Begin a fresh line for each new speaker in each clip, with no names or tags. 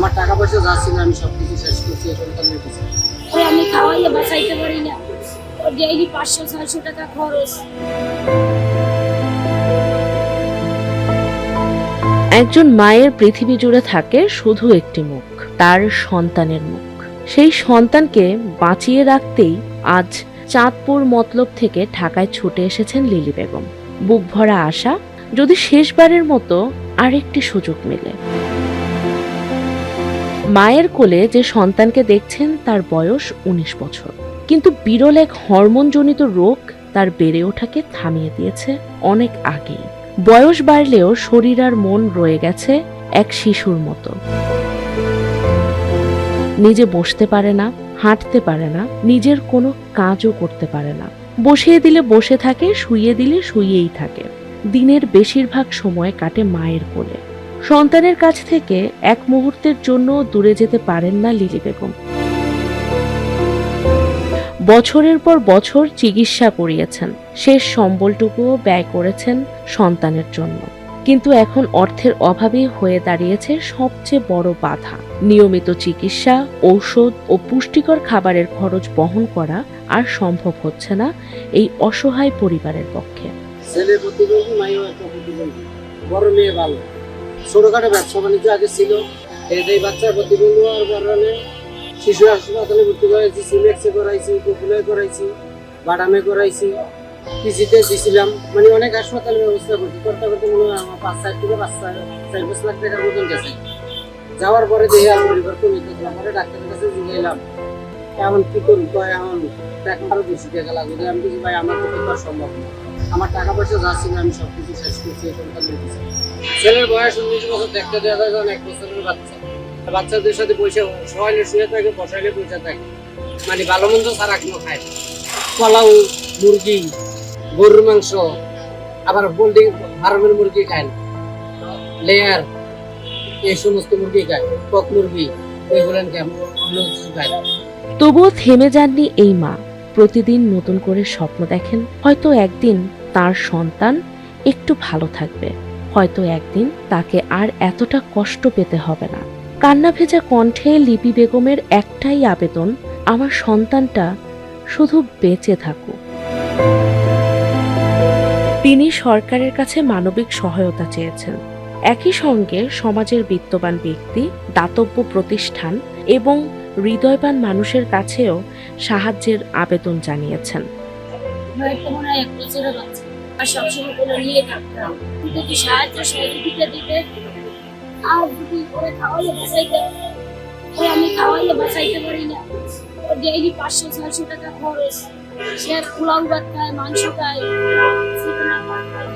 আমার টাকা পয়সা যা ছিল আমি সবকিছু শেষ করছি এই সন্তানের পিছনে।
আমি খাওয়াইলে বাঁচাইতে পারি না, ওর ডেইলি 500-600 টাকা খরচ।
একজন মায়ের পৃথিবী জুড়ে থাকে শুধু একটি মুখ, তার সন্তানের মুখ। সেই সন্তানকে বাঁচিয়ে রাখতেই আজ চাঁদপুর মতলব থেকে ঢাকায় ছুটে এসেছেন লিলি বেগম। বুক ভরা আশা, যদি শেষবারের মতো আরেকটি সুযোগ মেলে। মায়ের কোলে যে সন্তানকে দেখছেন তার বয়স 19 বছর, কিন্তু বিরল এক হরমোনজনিত রোগ তার বেড়ে ওঠাকে থামিয়ে দিয়েছে অনেক আগেই। বয়স বাড়লেও শরীর আর মন রয়ে গেছে এক শিশুর মতো। নিজে বসতে পারে না, হাঁটতে পারে না, নিজের কোনো কাজও করতে পারে না। বসিয়ে দিলে বসে থাকে, শুইয়ে দিলে শুইয়েই থাকে। দিনের বেশিরভাগ সময় কাটে মায়ের কোলে। সন্তানের কাছ থেকে এক মুহূর্তের জন্য দূরে যেতে পারেন না লিলি বেগম। বছরের পর বছর চিকিৎসা করিয়েছেন, শেষ সম্বলটুকুও ব্যয় করেছেন সন্তানের জন্য। কিন্তু এখন অর্থের অভাবেই হয়ে দাঁড়িয়েছে সবচেয়ে বড় বাধা। নিয়মিত চিকিৎসা, ঔষধ ও পুষ্টিকর খাবারের খরচ বহন করা আর সম্ভব হচ্ছে না এই অসহায় পরিবারের পক্ষে।
ছেলে প্রতিবন্ধী, মাইও একটা প্রতিবন্ধী, বড় মেয়ে ভালো। ছোটখাটো ব্যবসা বাণিজ্য আগে ছিল, এই বাচ্চার প্রতিবন্ধী হওয়ার কারণে শিশু হাসপাতালে ভর্তি করাইছি, সিমেক্সে করাইছি, পপুলায় করাইছি, বাদামে করাইছি, পিজিতে দিয়েছিলাম। মানে অনেক হাসপাতালের ব্যবস্থা করছি, করতে করতে মনে হয় আমার 5-4 লাখ টাকার মতন গেছে। যাওয়ার পরে দেখি আর পরিবর্তন হইতেছে। পরে ডাক্তারের কাছে জিজ্ঞাসলাম এখন কি করবো, এখন আরো বেশি টাকা লাগবে। আমি কিছু ভাই আমার পক্ষে তো আর সম্ভব না, আমার টাকা পয়সা যা ছিল আমি সবকিছু শেষ করছি এই সন্তানের পিছনে। ছেলের বয়স 19 বছর, দেখতে দেওয়া যায় 1 বছরের বাচ্চা। বাচ্চাদের সাথে বসে সবাইলে শুয়ে থাকে, বসাইলে বসে থাকে, মানে ভালো মন্দ ছাড়া কোনো খায় না। পোলাও, মুরগি, গরুর মাংস, আবার পোল্ট্রি ফার্মের মুরগি খায় না, লেয়ার এই সমস্ত মুরগি খায়, কক মুরগি এগুলো খায় না।
তবুও থেমে যাননি এই মা। প্রতিদিন নতুন করে স্বপ্ন দেখেন, হয়তো একদিন তার সন্তান একটু ভালো থাকবে, হয়তো একদিন তাকে আর এতটা কষ্ট পেতে হবে না। কান্না ভেজা কণ্ঠে লিপি বেগমের একটাই আবেদন, আমার সন্তানটা শুধু বেঁচে থাকুক। তিনি সরকারের কাছে মানবিক সহায়তা চেয়েছেন, একই সঙ্গে সমাজের বিত্তবান ব্যক্তি, দাতব্য প্রতিষ্ঠান এবং হৃদয়বান মানুষের কাছেও সাহায্যের আবেদন জানিয়েছেন।
মনে হয় 1 বছরের বাচ্চা, আর সবসময় করে নিয়ে থাকতে হবে। যদি সাহায্য সহযোগিতা দিতে, আর যদি করে খাওয়াইলে বাঁচাইতে, আমি খাওয়াইলে বাঁচাইতে পারি না, ওর ডেইলি 500-600 টাকা খরচ। সে পোলাও ভাত খায়, মাংস খায়, চিকেন ভাত খায়,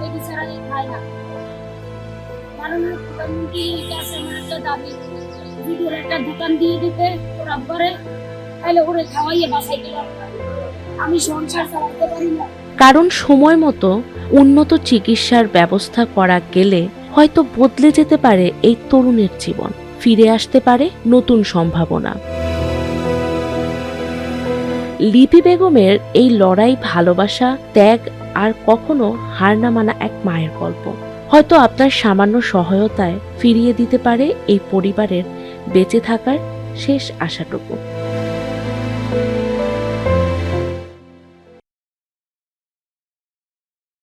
এটি ছাড়া খায় না। মাননীয় প্রধানমন্ত্রীর কাছে আমার একটা দাবি, যদি ওর একটা দোকান দিয়ে দিতে ওর আব্বারে, তাহলে ওরে খাওয়াইয়ে বাঁচাইতে পারতাম। আমি সংসার চালাতে পারি না।
কারণ সময় মতো উন্নত চিকিৎসার ব্যবস্থা করা গেলে হয়তো বদলে যেতে পারে এই তরুণের জীবন, ফিরে আসতে পারে নতুন সম্ভাবনা। লিপি বেগমের এই লড়াই, ভালোবাসা, ত্যাগ আর কখনো হার না মানা এক মায়ের গল্প। হয়তো আপনার সামান্য সহায়তায় ফিরিয়ে দিতে পারে এই পরিবারের বেঁচে থাকার শেষ আশাটুকু।